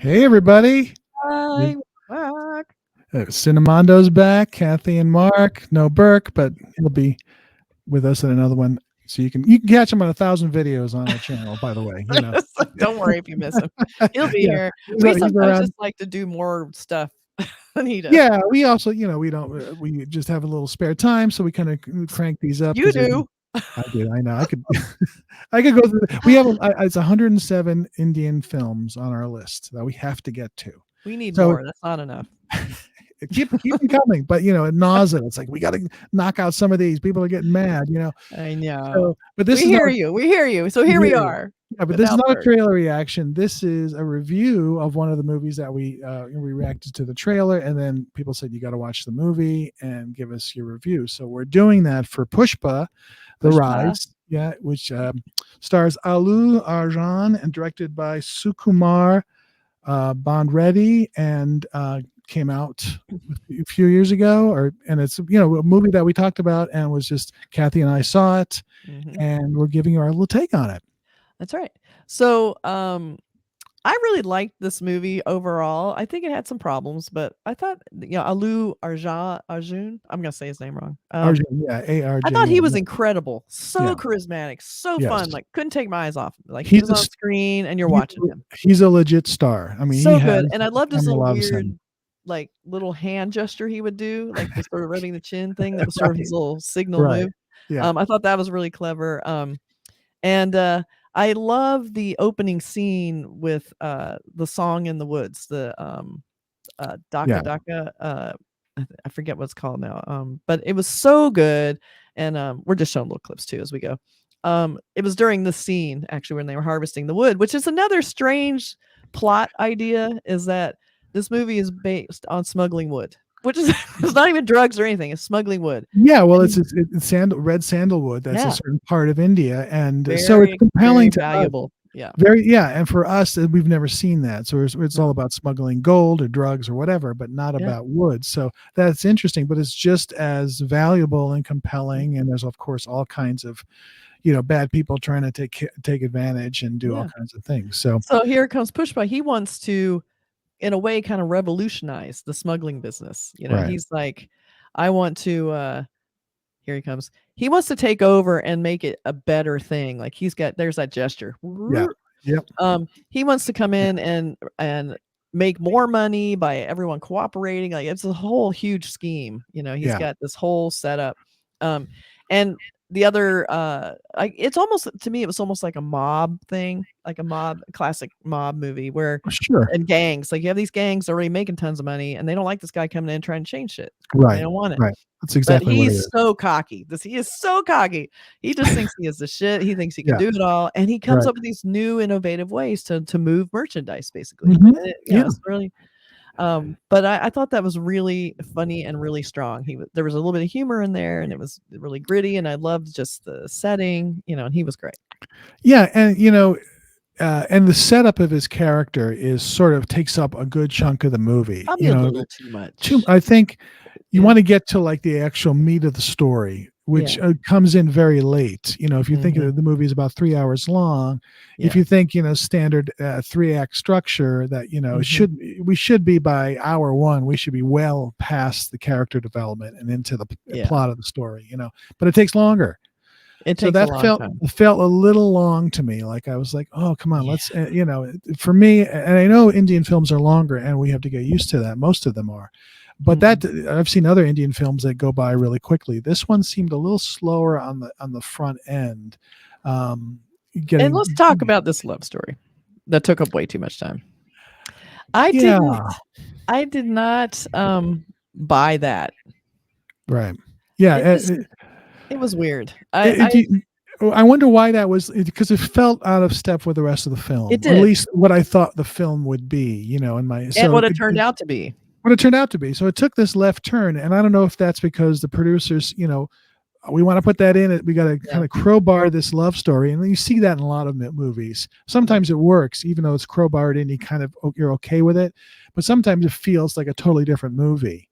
Hey, everybody. Hi, back. Cinemondo's back. Kathy and Mark. No Burke, but he'll be with us in another one. So you can catch him on 1,000 videos on our channel, by the way. Don't worry if you miss him. He'll be Yeah, here. he's, We he's sometimes around. just like to do more stuff than he does. Yeah, we also, we don't, we just have a little spare time. So we kind of crank these up. You do. I do. I know. I could, I could go through. We have, it's 107 Indian films on our list that we have to get to. We need So more. That's not enough. keep them coming, but at nausea, it's like we got to knock out some of these. People are getting mad. I know. So, but this we is hear not, you. We hear you. So here we are. yeah, but this is not a trailer reaction. This is a review of one of the movies that we reacted to the trailer, and then people said you got to watch the movie and give us your review. So we're doing that for Pushpa The Rise, which stars Allu Arjun and directed by Sukumar Bandreddy, and came out a few years ago, and it's a movie that we talked about, and was just Kathy and I saw it, and we're giving you our little take on it. That's right. So I really liked this movie overall. I think it had some problems, but I thought Allu Arjun, I'm gonna say his name wrong. Arjun, yeah, A-R-J-U-N. I thought he was incredible, so charismatic, so fun. Like couldn't take my eyes off. Like he was on screen and you're watching him. He's a legit star. I mean, so good. And I loved his little weird, like little hand gesture he would do, like the sort of rubbing the chin thing. That was sort of his little signal move. Yeah. I thought that was really clever. And I love the opening scene with the song in the woods, the Daka Daka. I forget what it's called now. But it was so good. And we're just showing little clips too as we go. It was during the scene actually when they were harvesting the wood, which is another strange plot idea, is that this movie is based on smuggling wood, which is it's not even drugs or anything. It's smuggling wood. Yeah, well, it's red sandalwood. That's a certain part of India, and so it's compelling to valuable. And for us, we've never seen that. So it's all about smuggling gold or drugs or whatever, but not about wood. So that's interesting, but it's just as valuable and compelling. And there's of course all kinds of bad people trying to take advantage and do all kinds of things. So here comes Pushpa. He wants to, in a way, kind of revolutionize the smuggling business. He's like, I want to here he comes. He wants to take over and make it a better thing. Like there's that gesture. He wants to come in and make more money by everyone cooperating. Like it's a whole huge scheme. He's got this whole setup. And the other it's almost, to me, it was almost like a mob thing, like a classic mob movie where and gangs, like you have these gangs already making tons of money and they don't like this guy coming in trying to change shit. They don't want it. That's exactly but what he's so cocky. He is so cocky. He just thinks he is the shit. He thinks he can do it all, and he comes up with these new innovative ways to move merchandise, basically. It's really but I thought that was really funny and really strong. There was a little bit of humor in there, and it was really gritty, and I loved just the setting, and he was great. Yeah, and and the setup of his character is sort of takes up a good chunk of the movie. Probably a little too much. I think you want to get to like the actual meat of the story, which comes in very late. If you think of the movie is about 3 hours long, if you think standard 3-act structure, that we should be by hour one, we should be well past the character development and into the plot of the story. But it takes longer. So that felt a little long to me. Like I was like, oh, come on, let's for me, and I know Indian films are longer, and we have to get used to that. Most of them are. But I've seen other Indian films that go by really quickly. This one seemed a little slower on the front end. And let's talk about this love story that took up way too much time. I did not buy that. Right. Yeah. It was weird. I wonder why that was, because it felt out of step with the rest of the film. It did. Or at least what I thought the film would be, and what it turned out to be. What it turned out to be. So it took this left turn, and I don't know if that's because the producers, we want to put that in. We got to kind of crowbar this love story, and you see that in a lot of movies. Sometimes it works, even though it's crowbarred in. You're okay with it, but sometimes it feels like a totally different movie.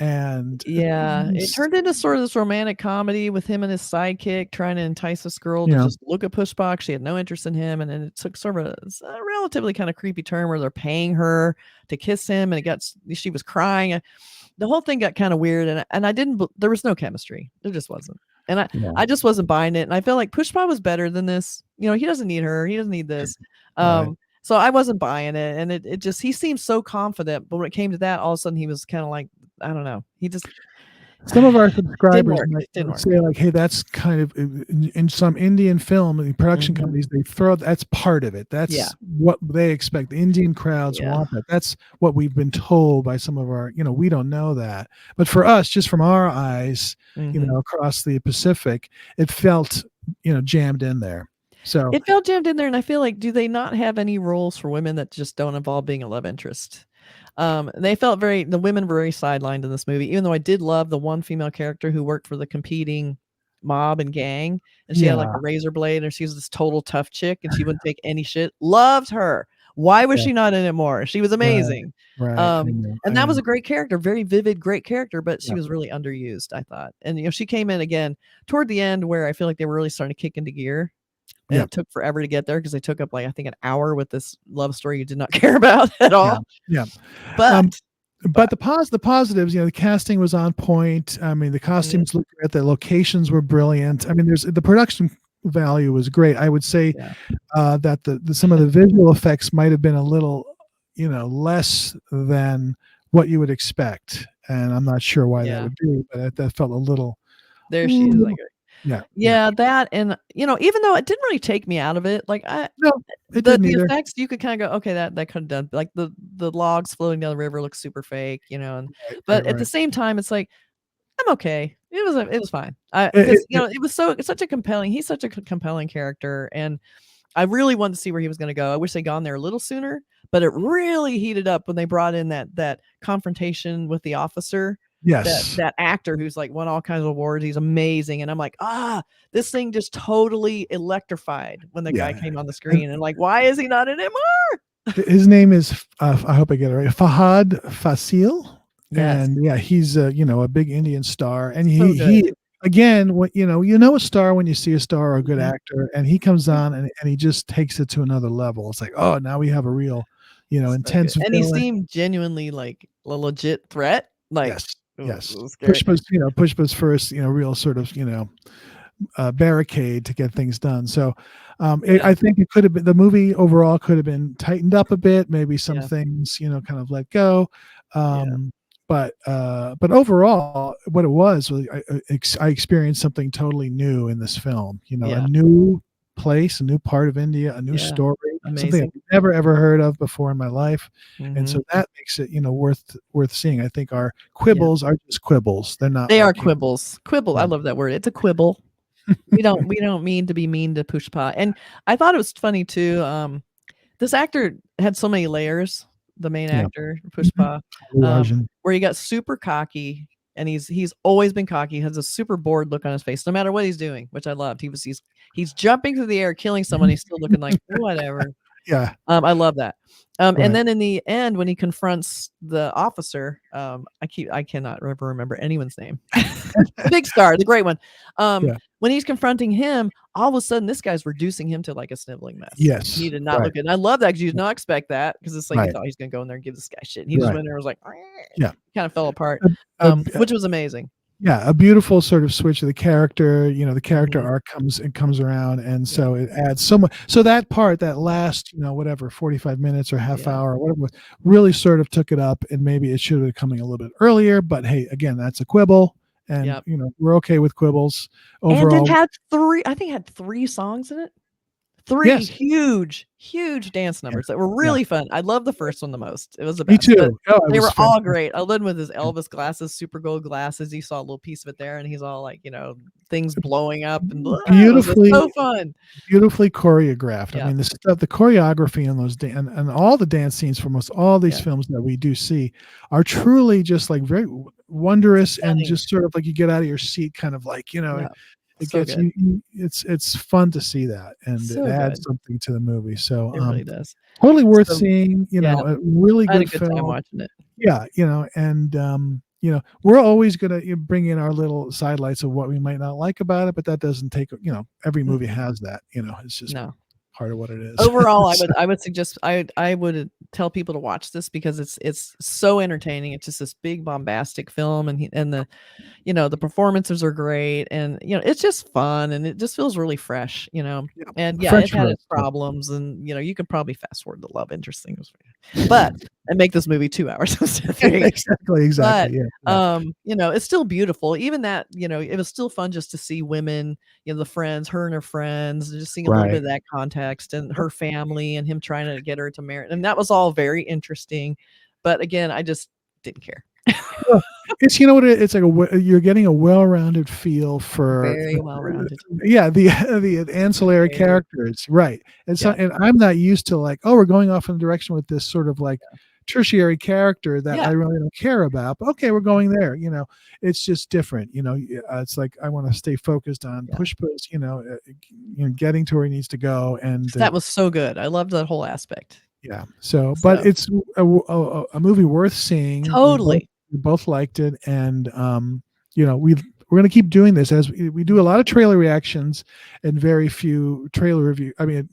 And it turned into sort of this romantic comedy with him and his sidekick trying to entice this girl to just look at Pushpa. She had no interest in him, and then it took sort of a relatively kind of creepy turn where they're paying her to kiss him, and she was crying. The whole thing got kind of weird, and there was no chemistry. There just wasn't. And I just wasn't buying it. And I felt like Pushpa was better than this. He doesn't need her. He doesn't need this. So I wasn't buying it. And it just, he seemed so confident. But when it came to that, all of a sudden he was kind of like, I don't know. He just, some of our subscribers might say like, hey, that's kind of in some Indian film and production companies, they throw, that's part of it. That's what they expect. The Indian crowds want that. That's what we've been told by some of our, we don't know that. But for us, just from our eyes, across the Pacific, it felt, jammed in there. So it felt jammed in there. And I feel like, do they not have any roles for women that just don't involve being a love interest? The women were very sidelined in this movie, even though I did love the one female character who worked for the competing mob and gang, and she had like a razor blade, and she was this total tough chick, and she wouldn't take any shit. Loved her. Why was she not in it more? She was amazing. Right. And that was a great character, very vivid, great character, but she was really underused, I thought. And she came in again toward the end where I feel like they were really starting to kick into gear. And it took forever to get there because they took up like, I think, an hour with this love story you did not care about at all. Yeah. But the positives, the casting was on point. I mean, the costumes looked great. The locations were brilliant. I mean, the production value was great. I would say that some of the visual effects might have been a little, less than what you would expect. And I'm not sure why that would be, but that felt a little. There she is. Like, that, and even though it didn't really take me out of it, like the effects, you could kind of go, okay, that could have done, like the logs floating down the river looks super fake, but at the same time, it's like, I'm okay. It was fine. He's such a compelling character, and I really wanted to see where he was going to go. I wish they'd gone there a little sooner, but it really heated up when they brought in that confrontation with the officer. Yes, that actor who's like won all kinds of awards. He's amazing, and I'm like, this thing just totally electrified when the guy came on the screen, and like, why is he not in it more? His name is I hope I get it right, Fahadh Faasil. Yes. And he's a big Indian star, and he again, what a star when you see a star or a good actor, and he comes on and he just takes it to another level. It's like, oh, now we have a real intense and he seemed genuinely like a legit threat. Like, yes. Pushpa's first, real sort of, barricade to get things done. So I think it could have been, the movie overall could have been tightened up a bit, maybe some things, kind of let go. But overall, what it was I experienced something totally new in this film, a new place, a new part of India, a new story, something I've never ever heard of before in my life. And so that makes it worth seeing. I think our quibbles are just quibbles. They are quibbles. I love that word. It's a quibble. we don't mean to be mean to Pushpa. And I thought it was funny too. This actor had so many layers, the main actor, Pushpa, where he got super cocky. And he's always been cocky. He has a super bored look on his face, no matter what he's doing, which I loved. He's jumping through the air, killing someone. He's still looking like whatever. Yeah. I love that. And then in the end, when he confronts the officer, I cannot ever remember anyone's name. The big star, the great one. When he's confronting him, all of a sudden this guy's reducing him to like a sniveling mess. Yes. He did not look good. And I love that because you did not expect that, because it's like you thought he's gonna go in there and give this guy shit. And he just went there and was like, kind of fell apart. Which was amazing. Yeah, a beautiful sort of switch of the character. The character arc comes around, and so it adds so much. So that part, that last, 45 minutes or half hour or whatever it was, really sort of took it up, and maybe it should have been coming a little bit earlier. But hey, again, that's a quibble, and we're okay with quibbles overall. And it had three songs in it. Three huge dance numbers that were really fun. I love the first one the most. It was the best. Me too. They were all great. I loved with his Elvis glasses, super gold glasses. You saw a little piece of it there, and he's all like, things blowing up and beautifully, so fun, beautifully choreographed. I mean, the choreography in those and all the dance scenes from all these films that we do see are truly just like very wondrous and just sort of like you get out of your seat, kind of like it gets you. It's fun to see that, and it adds something to the movie. So it really does. Totally worth seeing. A really good I had a good film. time watching it. Yeah, and we're always going to bring in our little sidelights of what we might not like about it, but that doesn't take, every movie has that, it's just No. part of what it is. Overall, So, I would suggest I would tell people to watch this because it's so entertaining. It's just this big bombastic film, and the the performances are great, and it's just fun, and it just feels really fresh, and yeah, fresh it had for us. its problems, and you could probably fast forward the love interest things, but and make this movie 2 hours instead of 3. Exactly. But Yeah. it's still beautiful. Even that, it was still fun just to see women, the friends, her and her friends, just seeing a little bit Right. of that context and her family and him trying to get her to marry. And that was all very interesting. But again, I just didn't care. Well, it's what it's like you're getting a well-rounded feel for Very well-rounded. the ancillary characters, right? And so, Yeah. and I'm not used to like, oh, we're going off in the direction with this sort of like tertiary character that I Yeah. really don't care about. But okay, we're going there. It's just different. It's like I want to stay focused on Yeah. Pushpa's, getting to where he needs to go, and That was so good. I loved that whole aspect. yeah. So, but it's a movie worth seeing. Totally. We both liked it, and we're going to keep doing this as we do a lot of trailer reactions and very few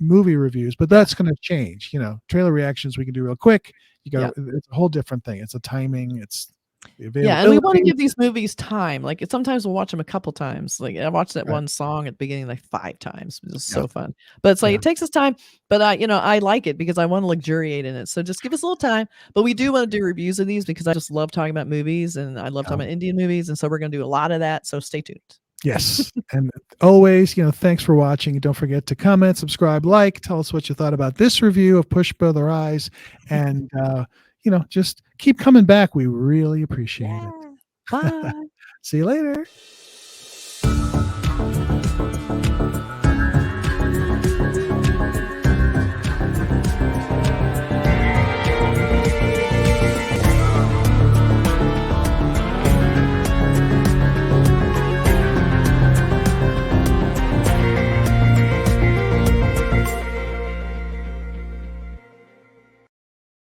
movie reviews. But that's going to change. Trailer reactions we can do real quick. It's a whole different thing. It's a timing. It's yeah, and we want to give these movies time. Like sometimes we'll watch them a couple times. Like I watched that one song at the beginning like 5 times. It was so fun. But it's like it takes us time. But I like it because I want to luxuriate in it. So just give us a little time. But we do want to do reviews of these because I just love talking about movies and I love talking about Indian movies. And so we're going to do a lot of that. So stay tuned. Yes. And always, thanks for watching. Don't forget to comment, subscribe, like, tell us what you thought about this review of Pushpa The Rise. And just keep coming back. We really appreciate it. Bye. See you later.